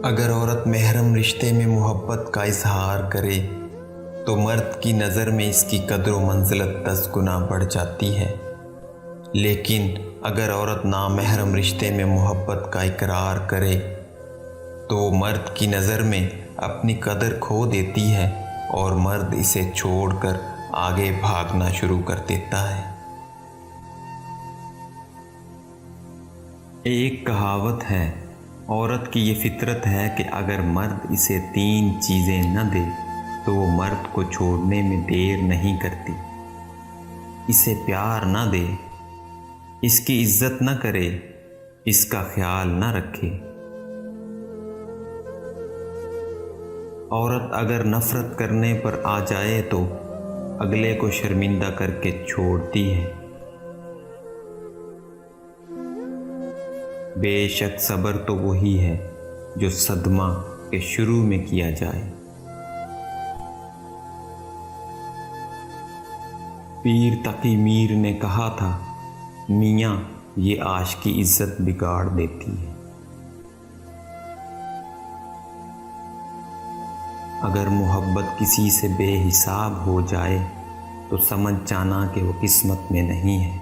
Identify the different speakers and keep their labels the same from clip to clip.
Speaker 1: اگر عورت محرم رشتے میں محبت کا اظہار کرے تو مرد کی نظر میں اس کی قدر و منزلت 10 گنا بڑھ جاتی ہے، لیکن اگر عورت نامحرم رشتے میں محبت کا اقرار کرے تو مرد کی نظر میں اپنی قدر کھو دیتی ہے اور مرد اسے چھوڑ کر آگے بھاگنا شروع کر دیتا ہے۔ ایک کہاوت ہے، عورت کی یہ فطرت ہے کہ اگر مرد اسے 3 چیزیں نہ دے تو وہ مرد کو چھوڑنے میں دیر نہیں کرتی۔ اسے پیار نہ دے، اس کی عزت نہ کرے، اس کا خیال نہ رکھے۔ عورت اگر نفرت کرنے پر آ جائے تو اگلے کو شرمندہ کر کے چھوڑتی ہے۔ بے شک صبر تو وہی ہے جو صدمہ کے شروع میں کیا جائے۔ پیر تقی میر نے کہا تھا، میاں یہ عاشق کی عزت بگاڑ دیتی ہے۔ اگر محبت کسی سے بے حساب ہو جائے تو سمجھ جانا کہ وہ قسمت میں نہیں ہے۔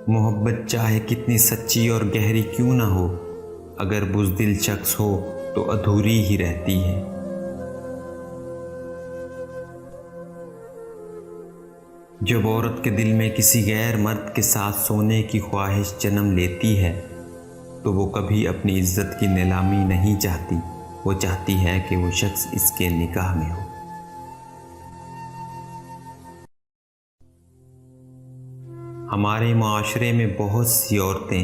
Speaker 1: محبت چاہے کتنی سچی اور گہری کیوں نہ ہو، اگر بزدل شخص ہو تو ادھوری ہی رہتی ہے۔ جب عورت کے دل میں کسی غیر مرد کے ساتھ سونے کی خواہش جنم لیتی ہے تو وہ کبھی اپنی عزت کی نیلامی نہیں چاہتی، وہ چاہتی ہے کہ وہ شخص اس کے نکاح میں ہو۔ ہمارے معاشرے میں بہت سی عورتیں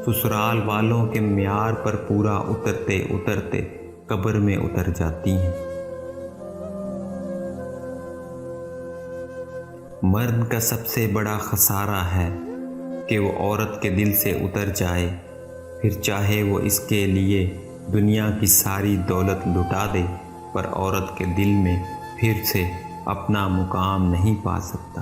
Speaker 1: سسرال والوں کے معیار پر پورا اترتے اترتے قبر میں اتر جاتی ہیں۔ مرد کا سب سے بڑا خسارہ ہے کہ وہ عورت کے دل سے اتر جائے، پھر چاہے وہ اس کے لیے دنیا کی ساری دولت لٹا دے، پر عورت کے دل میں پھر سے اپنا مقام نہیں پا سکتا۔